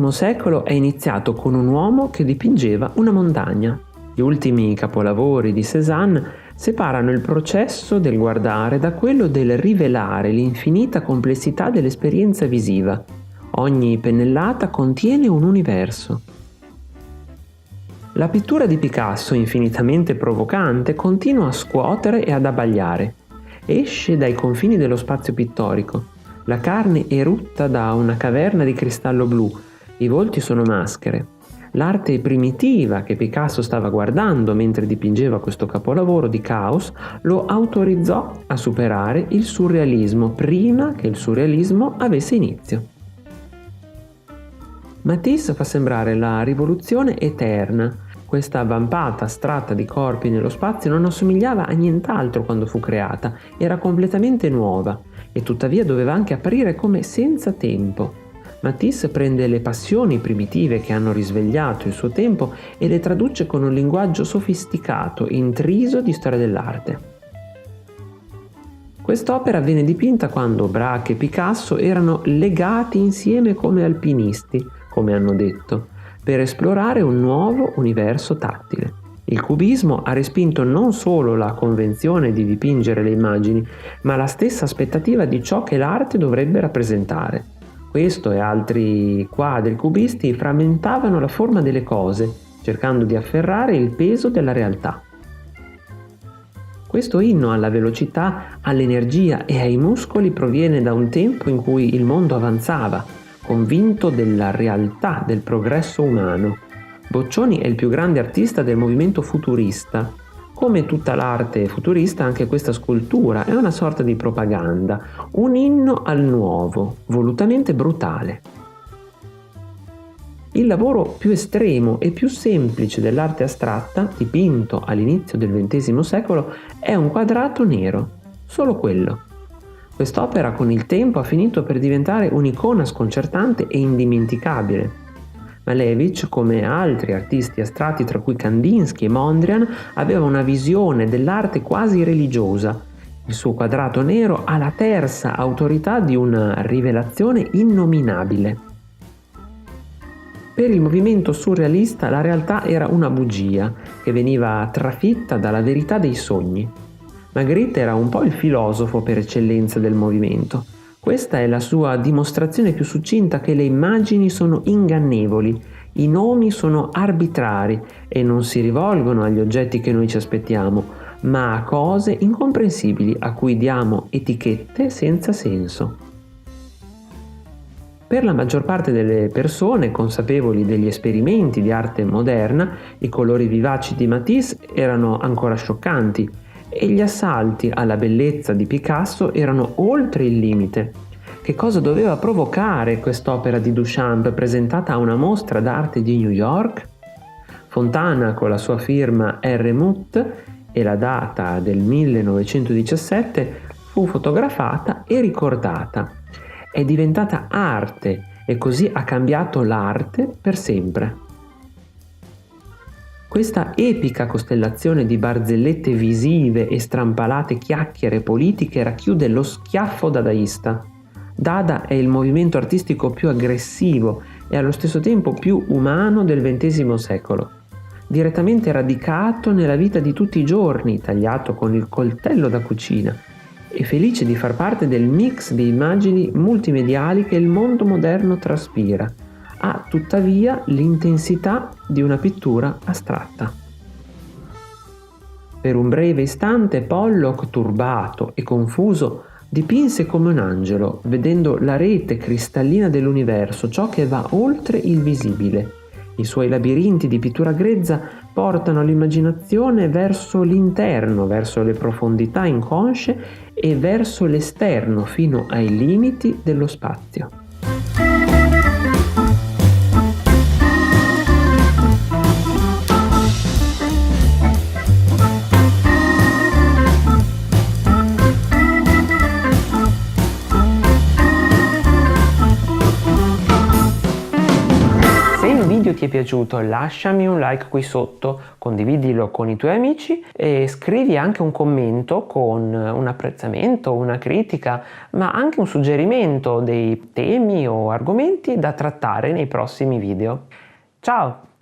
XX secolo è iniziato con un uomo che dipingeva una montagna. Gli ultimi capolavori di Cézanne separano il processo del guardare da quello del rivelare l'infinita complessità dell'esperienza visiva. Ogni pennellata contiene un universo. La pittura di Picasso, infinitamente provocante, continua a scuotere e ad abbagliare. Esce dai confini dello spazio pittorico. La carne erutta da una caverna di cristallo blu. I volti sono maschere. L'arte primitiva che Picasso stava guardando mentre dipingeva questo capolavoro di caos lo autorizzò a superare il surrealismo prima che il surrealismo avesse inizio. Matisse fa sembrare la rivoluzione eterna. Questa vampata astratta di corpi nello spazio non assomigliava a nient'altro quando fu creata, era completamente nuova e tuttavia doveva anche apparire come senza tempo. Matisse prende le passioni primitive che hanno risvegliato il suo tempo e le traduce con un linguaggio sofisticato, intriso di storia dell'arte. Quest'opera venne dipinta quando Braque e Picasso erano legati insieme come alpinisti, come hanno detto, per esplorare un nuovo universo tattile. Il cubismo ha respinto non solo la convenzione di dipingere le immagini, ma la stessa aspettativa di ciò che l'arte dovrebbe rappresentare. Questo e altri quadri cubisti frammentavano la forma delle cose, cercando di afferrare il peso della realtà. Questo inno alla velocità, all'energia e ai muscoli proviene da un tempo in cui il mondo avanzava, convinto della realtà del progresso umano. Boccioni è il più grande artista del movimento futurista. Come tutta l'arte futurista, anche questa scultura è una sorta di propaganda, un inno al nuovo, volutamente brutale. Il lavoro più estremo e più semplice dell'arte astratta, dipinto all'inizio del XX secolo, è un quadrato nero, solo quello. Quest'opera con il tempo ha finito per diventare un'icona sconcertante e indimenticabile. Malevich, come altri artisti astratti tra cui Kandinsky e Mondrian, aveva una visione dell'arte quasi religiosa. Il suo quadrato nero ha la terza autorità di una rivelazione innominabile. Per il movimento surrealista la realtà era una bugia che veniva trafitta dalla verità dei sogni. Magritte era un po' il filosofo per eccellenza del movimento. Questa è la sua dimostrazione più succinta che le immagini sono ingannevoli, i nomi sono arbitrari e non si rivolgono agli oggetti che noi ci aspettiamo, ma a cose incomprensibili a cui diamo etichette senza senso. Per la maggior parte delle persone consapevoli degli esperimenti di arte moderna, i colori vivaci di Matisse erano ancora scioccanti, e gli assalti alla bellezza di Picasso erano oltre il limite. Che cosa doveva provocare quest'opera di Duchamp presentata a una mostra d'arte di New York? Fontana, con la sua firma R. Mutt e la data del 1917, fu fotografata e ricordata. È diventata arte e così ha cambiato l'arte per sempre. Questa epica costellazione di barzellette visive e strampalate chiacchiere politiche racchiude lo schiaffo dadaista. Dada è il movimento artistico più aggressivo e allo stesso tempo più umano del XX secolo. Direttamente radicato nella vita di tutti i giorni, tagliato con il coltello da cucina, e felice di far parte del mix di immagini multimediali che il mondo moderno traspira. Ha tuttavia l'intensità di una pittura astratta. Per un breve istante Pollock, turbato e confuso, dipinse come un angelo, vedendo la rete cristallina dell'universo, ciò che va oltre il visibile. I suoi labirinti di pittura grezza portano l'immaginazione verso l'interno, verso le profondità inconsce e verso l'esterno, fino ai limiti dello spazio. video ti è piaciuto lasciami un like qui sotto, condividilo con i tuoi amici e scrivi anche un commento con un apprezzamento, una critica, ma anche un suggerimento dei temi o argomenti da trattare nei prossimi video. Ciao!